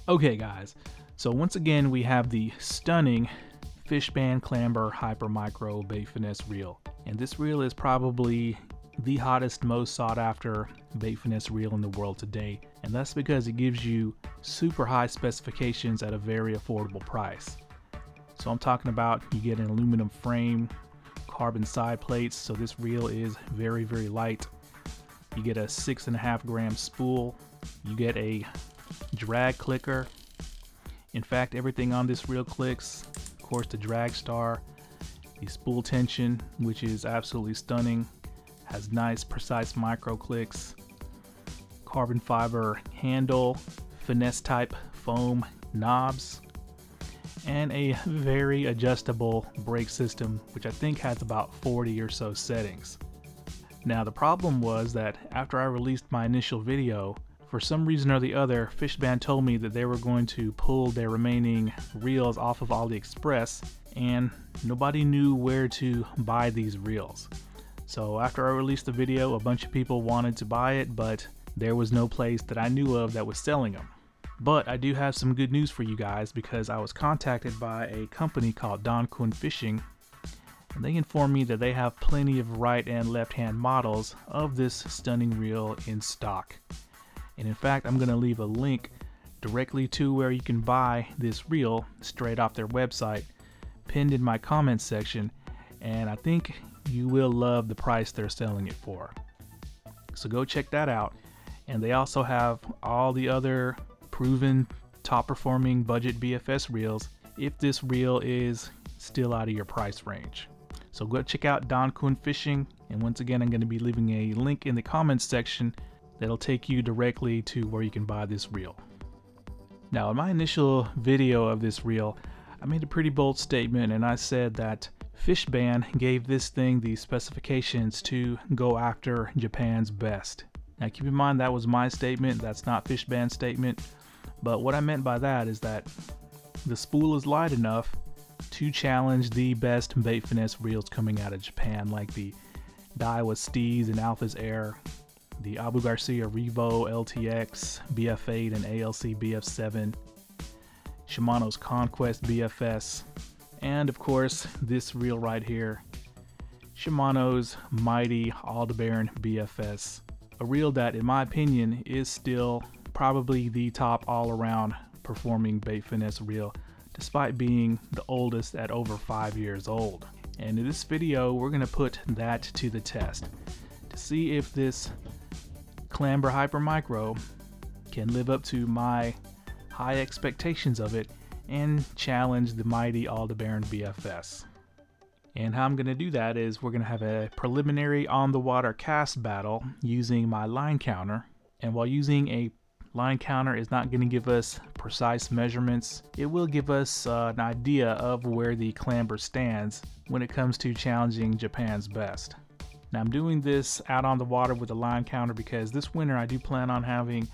Okay guys, so once again we have the stunning Fishband Clamber Hyper Micro bait finesse reel, and this reel is probably the hottest, most sought after bait finesse reel in the world today, and that's because it gives you super high specifications at a very affordable price. So I'm talking about, you get an aluminum frame, carbon side plates, so this reel is very light. You get a 6.5 gram spool, you get a drag clicker. In fact, everything on this reel clicks. Of course, the drag star, the spool tension, which is absolutely stunning, has nice precise micro clicks, carbon fiber handle, finesse type foam knobs, and a very adjustable brake system, which I think has about 40 or so settings. Now the problem was that after I released my initial video, for some reason or the other, Fishband told me that they were going to pull their remaining reels off of AliExpress, and nobody knew where to buy these reels. So after I released the video, a bunch of people wanted to buy it, but there was no place that I knew of that was selling them. But I do have some good news for you guys, because I was contacted by a company called Don Kun Fishing, and they informed me that they have plenty of right and left hand models of this stunning reel in stock. And in fact, I'm going to leave a link directly to where you can buy this reel straight off their website pinned in my comments section, and I think you will love the price they're selling it for. So go check that out. And they also have all the other proven top performing budget BFS reels if this reel is still out of your price range. So go check out Don Kun Fishing, and once again I'm going to be leaving a link in the comments section that'll take you directly to where you can buy this reel. Now, in my initial video of this reel, I made a pretty bold statement, and I said that Fishband gave this thing the specifications to go after Japan's best. Now keep in mind that was my statement, that's not Fishband's statement, but what I meant by that is that the spool is light enough to challenge the best bait finesse reels coming out of Japan, like the DAIWA STEEZ and Alpha's Air, the Abu Garcia REVO LTX BF8 and ALC BF7, Shimano's CONQUEST BFS, and of course this reel right here, Shimano's mighty Aldebaran BFS, a reel that in my opinion is still probably the top all-around performing bait finesse reel, despite being the oldest at over 5 years old. And in this video we're going to put that to the test to see if this Clamber Hyper Micro can live up to my high expectations of it and challenge the mighty Aldebaran BFS. And how I'm going to do that is we're going to have a preliminary on the water cast battle using my line counter, and while using a line counter is not going to give us precise measurements, it will give us an idea of where the clamber stands when it comes to challenging Japan's best. Now I'm doing this out on the water with a line counter because this winter I do plan on having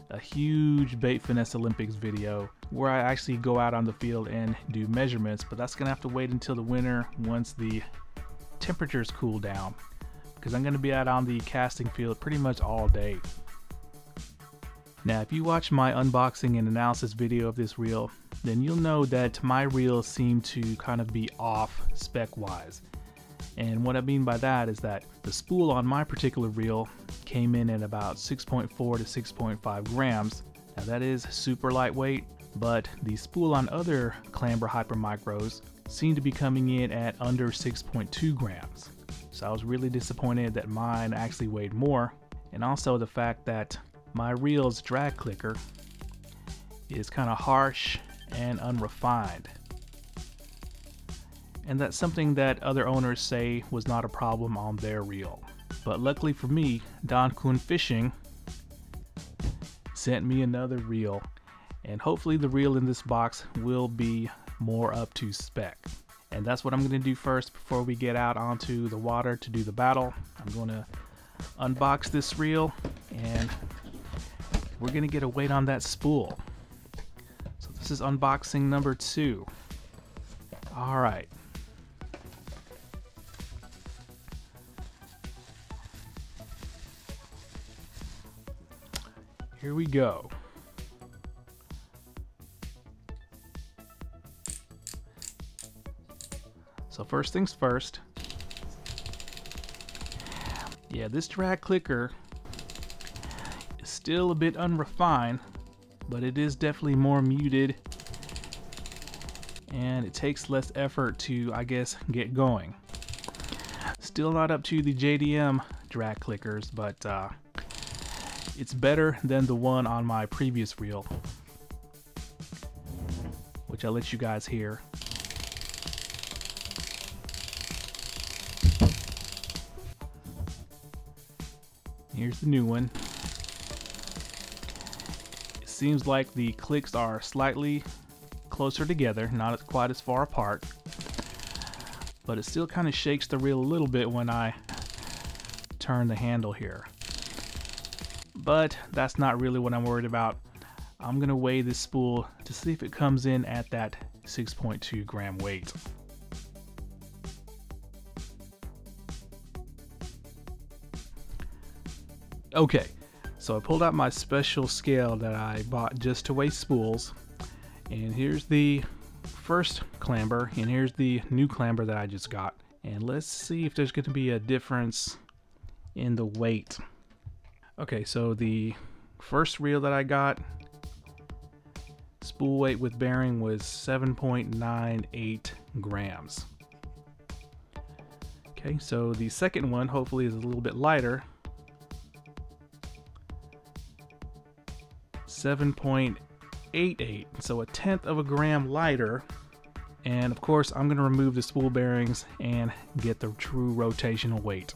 a huge bait finesse Olympics video where I actually go out on the field and do measurements, but that's gonna have to wait until the winter once the temperatures cool down, because I'm gonna be out on the casting field pretty much all day. Now if you watch my unboxing and analysis video of this reel, then you'll know that my reels seem to kind of be off spec wise. And what I mean by that is that the spool on my particular reel came in at about 6.4 to 6.5 grams. Now that is super lightweight, but the spool on other Clamber Hyper Micros seemed to be coming in at under 6.2 grams. So I was really disappointed that mine actually weighed more, and also the fact that my reel's drag clicker is kind of harsh and unrefined. And that's something that other owners say was not a problem on their reel. But luckily for me, Don Kun Fishing sent me another reel, and hopefully the reel in this box will be more up to spec. And that's what I'm going to do first before we get out onto the water to do the battle. I'm going to unbox this reel, and we're going to get a weight on that spool. So this is unboxing number 2. All right. Here we go. So first things first. Yeah, this drag clicker is still a bit unrefined, but it is definitely more muted, and it takes less effort to, I guess, get going. Still not up to the JDM drag clickers, but it's better than the one on my previous reel, which I'll let you guys hear. Here's the new one. It seems like the clicks are slightly closer together, not quite as far apart, but it still kind of shakes the reel a little bit when I turn the handle here. But that's not really what I'm worried about. I'm gonna weigh this spool to see if it comes in at that 6.2 gram weight. Okay, so I pulled out my special scale that I bought just to weigh spools, and here's the first clamber, and here's the new clamber that I just got, and let's see if there's going to be a difference in the weight. Okay, so the first reel that I got, spool weight with bearing was 7.98 grams. Okay, so the second one hopefully is a little bit lighter, 7.88, so a tenth of a gram lighter. And of course I'm going to remove the spool bearings and get the true rotational weight.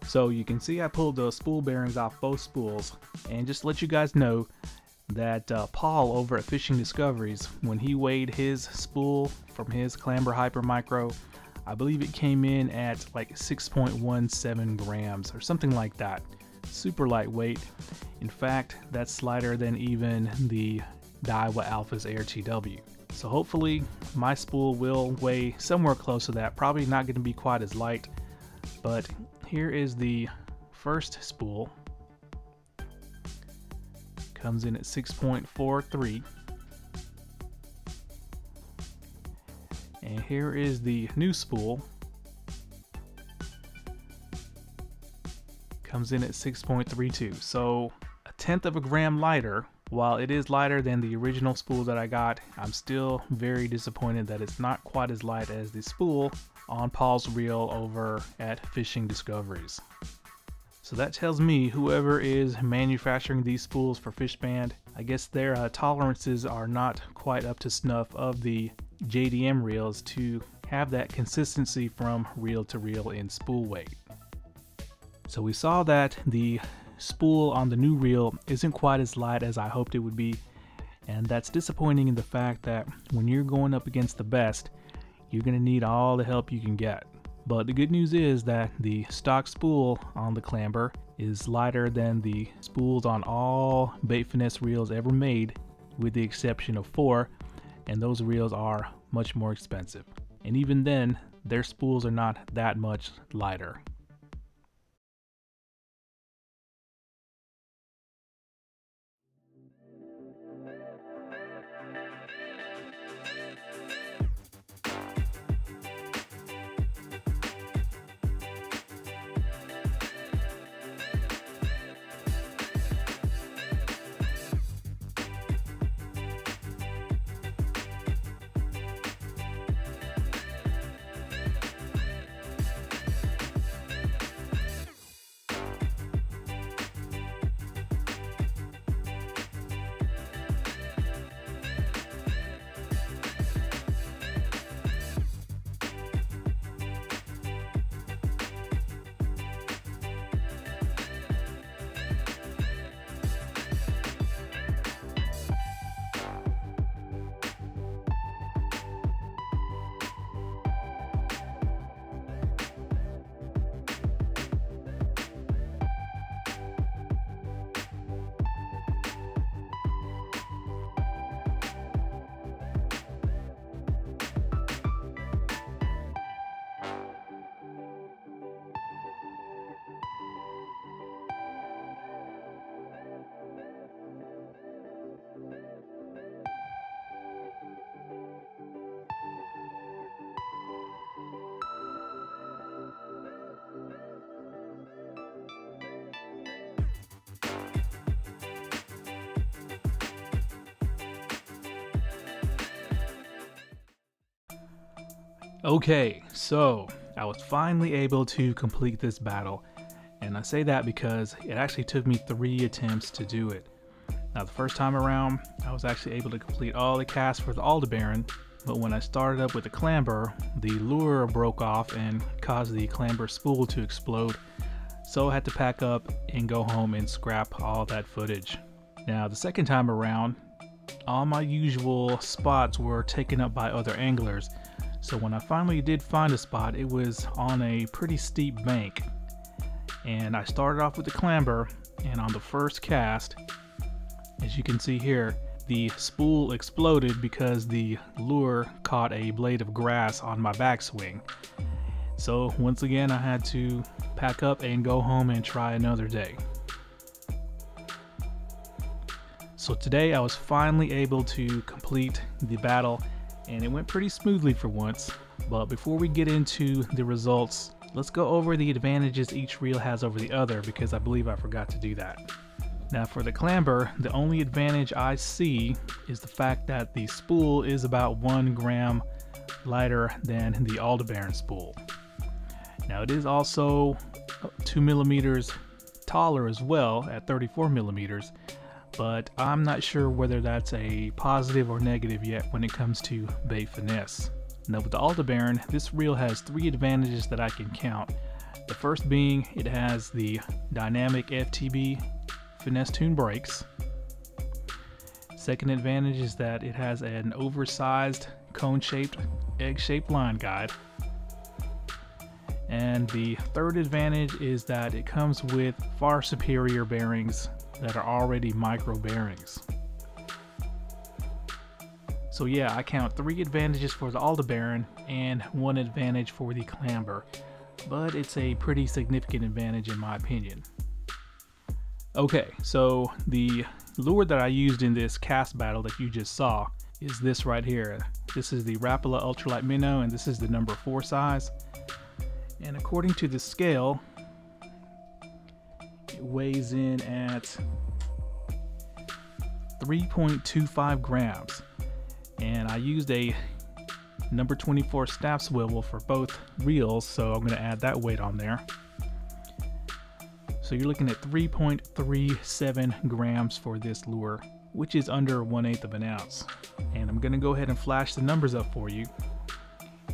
So you can see I pulled the spool bearings off both spools, and just to let you guys know that Paul over at Fishing Discoveries, when he weighed his spool from his Clamber Hyper Micro, I believe it came in at like 6.17 grams or something like that. Super lightweight. In fact, that's lighter than even the DAIWA Alpha's Air TW. So hopefully my spool will weigh somewhere close to that. Probably not going to be quite as light, but here is the first spool. Comes in at 6.43. And here is the new spool. Comes in at 6.32. So a tenth of a gram lighter. While it is lighter than the original spool that I got, I'm still very disappointed that it's not quite as light as the spool on Paul's reel over at Fishing Discoveries. So that tells me whoever is manufacturing these spools for Fishband, I guess their tolerances are not quite up to snuff of the JDM reels to have that consistency from reel to reel in spool weight. So we saw that the spool on the new reel isn't quite as light as I hoped it would be, and that's disappointing in the fact that when you're going up against the best, you're going to need all the help you can get. But the good news is that the stock spool on the Clamber is lighter than the spools on all bait finesse reels ever made, with the exception of 4, and those reels are much more expensive. And even then, their spools are not that much lighter. Okay, so I was finally able to complete this battle, and I say that because it actually took me 3 attempts to do it. Now the first time around, I was actually able to complete all the casts for the Aldebaran, but when I started up with the clamber, the lure broke off and caused the clamber spool to explode, so I had to pack up and go home and scrap all that footage. Now the second time around, all my usual spots were taken up by other anglers, so when I finally did find a spot, it was on a pretty steep bank. And I started off with the clamber, and on the first cast, as you can see here, the spool exploded because the lure caught a blade of grass on my backswing. So once again, I had to pack up and go home and try another day. So today I was finally able to complete the battle, and it went pretty smoothly for once. But before we get into the results, let's go over the advantages each reel has over the other, because I believe I forgot to do that. Now for the clamber, the only advantage I see is the fact that the spool is about 1 gram lighter than the Aldebaran spool. Now it is also 2 millimeters taller as well at 34 millimeters, but I'm not sure whether that's a positive or negative yet when it comes to bait finesse. Now with the Aldebaran, this reel has 3 advantages that I can count. The first being it has the dynamic FTB finesse tune brakes. Second advantage is that it has an oversized cone-shaped, egg-shaped line guide. And the third advantage is that it comes with far superior bearings that are already micro bearings. So yeah, I count 3 advantages for the Aldebaran and 1 advantage for the clamber, but it's a pretty significant advantage in my opinion. Okay, so the lure that I used in this cast battle that you just saw is this right here. This is the Rapala Ultralight Minnow, and this is the number 4 size. And according to the scale, it weighs in at 3.25 grams. And I used a number 24 staff swivel for both reels, so I'm going to add that weight on there. So you're looking at 3.37 grams for this lure, which is under 1/8 of an ounce. And I'm going to go ahead and flash the numbers up for you.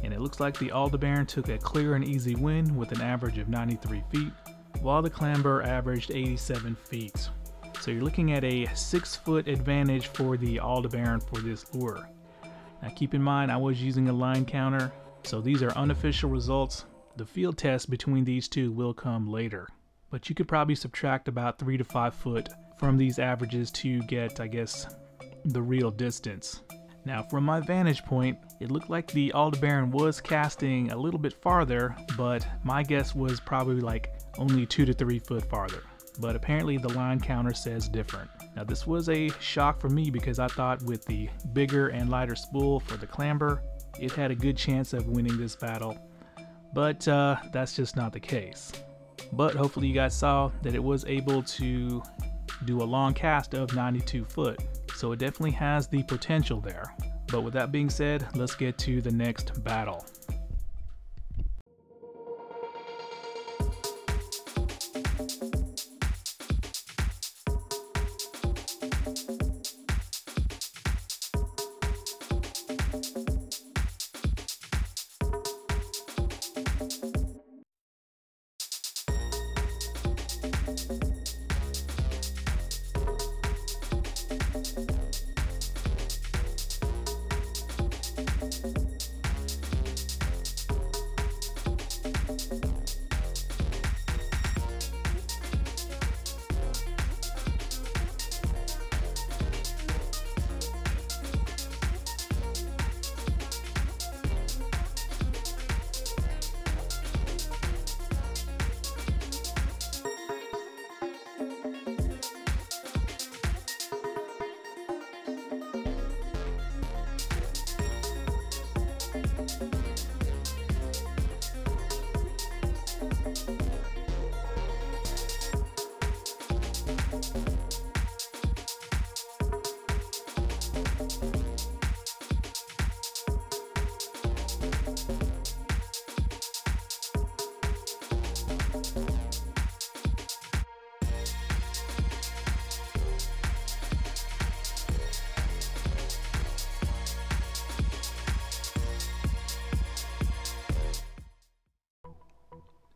And it looks like the Aldebaran took a clear and easy win with an average of 93 feet, while the clamber averaged 87 feet. So you're looking at a 6-foot advantage for the Aldebaran for this lure. Now keep in mind, I was using a line counter, so these are unofficial results. The field test between these two will come later. But you could probably subtract about 3 to 5 foot from these averages to get, I guess, the real distance. Now from my vantage point, it looked like the Aldebaran was casting a little bit farther, but my guess was probably like only 2 to 3 foot farther. But apparently the line counter says different. Now this was a shock for me because I thought with the bigger and lighter spool for the clamber, it had a good chance of winning this battle. But that's just not the case. But hopefully you guys saw that it was able to do a long cast of 92 foot. So it definitely has the potential there. But with that being said, let's get to the next battle.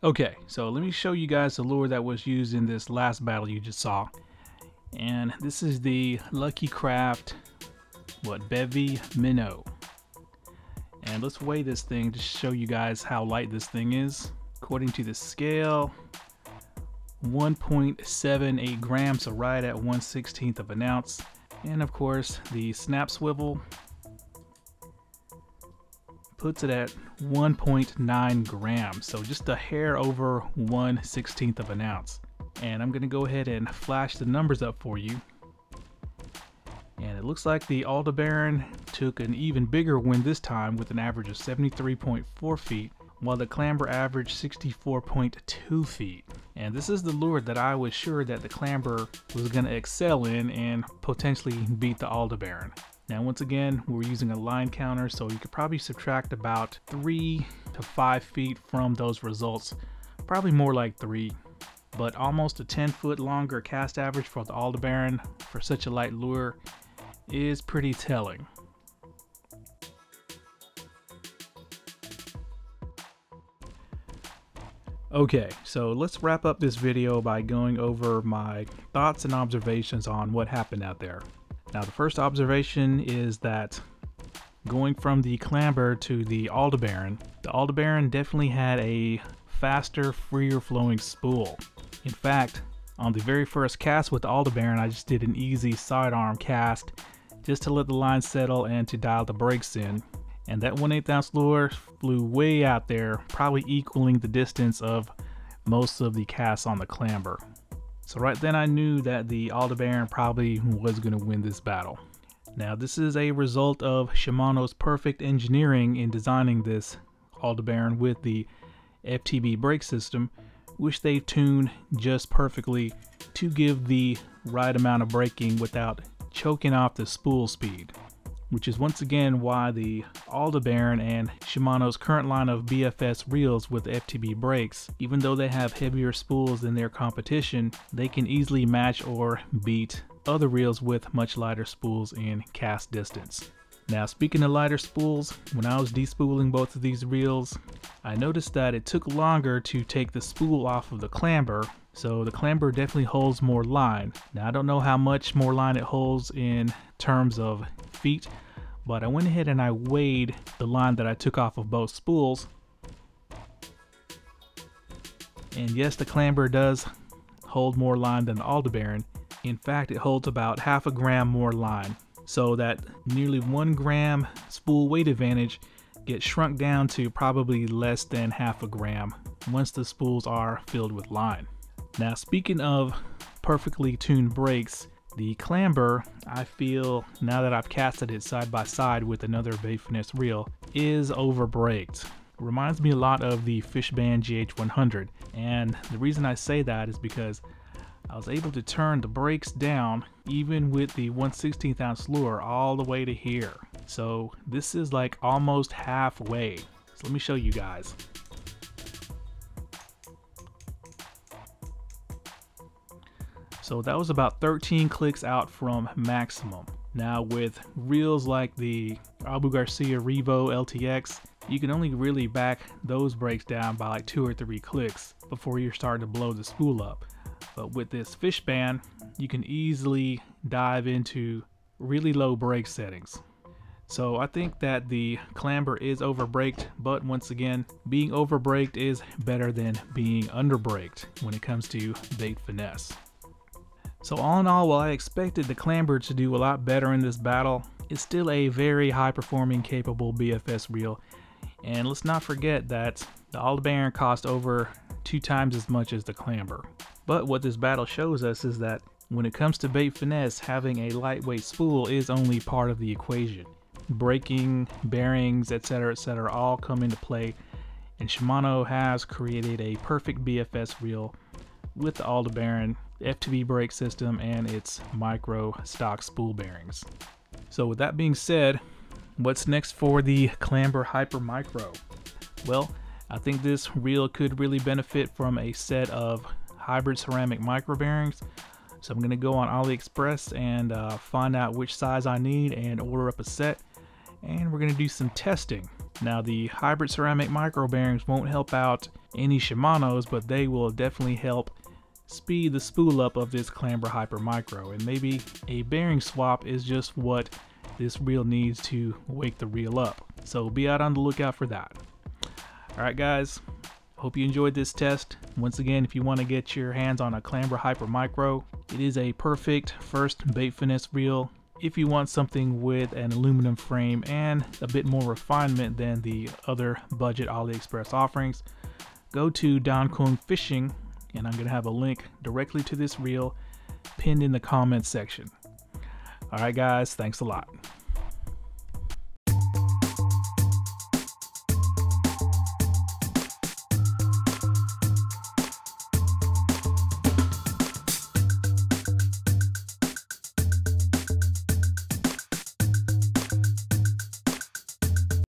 Okay, so let me show you guys the lure that was used in this last battle you just saw. And this is the Lucky Craft, Bevy Minnow. And let's weigh this thing to show you guys how light this thing is. According to the scale, 1.78 grams, so right at 1/16 of an ounce. And of course, the snap swivel puts it at 1.9 grams, so just a hair over 1/16 of an ounce. And I'm gonna go ahead and flash the numbers up for you. And it looks like the Aldebaran took an even bigger win this time with an average of 73.4 feet, while the Clamber averaged 64.2 feet. And this is the lure that I was sure that the Clamber was going to excel in and potentially beat the Aldebaran. Now once again, we're using a line counter, so you could probably subtract about 3 to 5 feet from those results. Probably more like 3. But almost a 10-foot longer cast average for the Aldebaran for such a light lure is pretty telling. Okay, so let's wrap up this video by going over my thoughts and observations on what happened out there. Now the first observation is that going from the Clamber to the Aldebaran definitely had a faster, freer flowing spool. In fact, on the very first cast with the Aldebaran, I just did an easy sidearm cast just to let the line settle and to dial the brakes in. And that 1/8 ounce lure flew way out there, probably equaling the distance of most of the casts on the Clamber. So right then I knew that the Aldebaran probably was going to win this battle. Now this is a result of Shimano's perfect engineering in designing this Aldebaran with the FTB brake system, which they tuned just perfectly to give the right amount of braking without choking off the spool speed. Which is once again why the Aldebaran and Shimano's current line of BFS reels with FTB brakes, even though they have heavier spools than their competition, they can easily match or beat other reels with much lighter spools in cast distance. Now speaking of lighter spools, when I was despooling both of these reels, I noticed that it took longer to take the spool off of the Clamber, so the Clamber definitely holds more line. Now I don't know how much more line it holds in terms of feet, but I went ahead and I weighed the line that I took off of both spools. And yes, the Clamber does hold more line than the Aldebaran. In fact, it holds about 1/2 gram more line. So that nearly 1 gram spool weight advantage gets shrunk down to probably less than 1/2 gram once the spools are filled with line. Now speaking of perfectly tuned brakes, the Clamber, I feel, now that I've casted it side by side with another Bay Finesse reel, is over braked. Reminds me a lot of the Fishband GH100, and the reason I say that is because I was able to turn the brakes down even with the 1/16 ounce lure all the way to here. So this is like almost halfway. So let me show you guys. So that was about 13 clicks out from maximum. Now with reels like the GARCIA REVO LTX, you can only really back those brakes down by like 2 or 3 clicks before you're starting to blow the spool up. But with this Fishband, you can easily dive into really low brake settings. So I think that the Clamber is over braked, but once again, being over braked is better than being under braked when it comes to bait finesse. So all in all, while I expected the Clamber to do a lot better in this battle, it's still a very high performing, capable BFS reel. And let's not forget that the Aldebaran cost over 2 times as much as the Clamber. But what this battle shows us is that when it comes to bait finesse, having a lightweight spool is only part of the equation. Braking, bearings, etc., all come into play, and Shimano has created a perfect BFS reel with the Aldebaran FTB brake system and its micro stock spool bearings. So with that being said, what's next for the Clamber Hyper Micro? Well, I think this reel could really benefit from a set of hybrid ceramic micro bearings. So I'm going to go on AliExpress and find out which size I need and order up a set. And we're going to do some testing. Now the hybrid ceramic micro bearings won't help out any Shimanos, but they will definitely help speed the spool up of this Clamber Hyper Micro, and maybe a bearing swap is just what this reel needs to wake the reel up. So be out on the lookout for that. Alright guys, hope you enjoyed this test. Once again, if you want to get your hands on a Clamber Hyper Micro, it is a perfect first bait finesse reel. If you want something with an aluminum frame and a bit more refinement than the other budget AliExpress offerings, go to Don Kung Fishing, and I'm going to have a link directly to this reel pinned in the comments section. Alright guys, thanks a lot.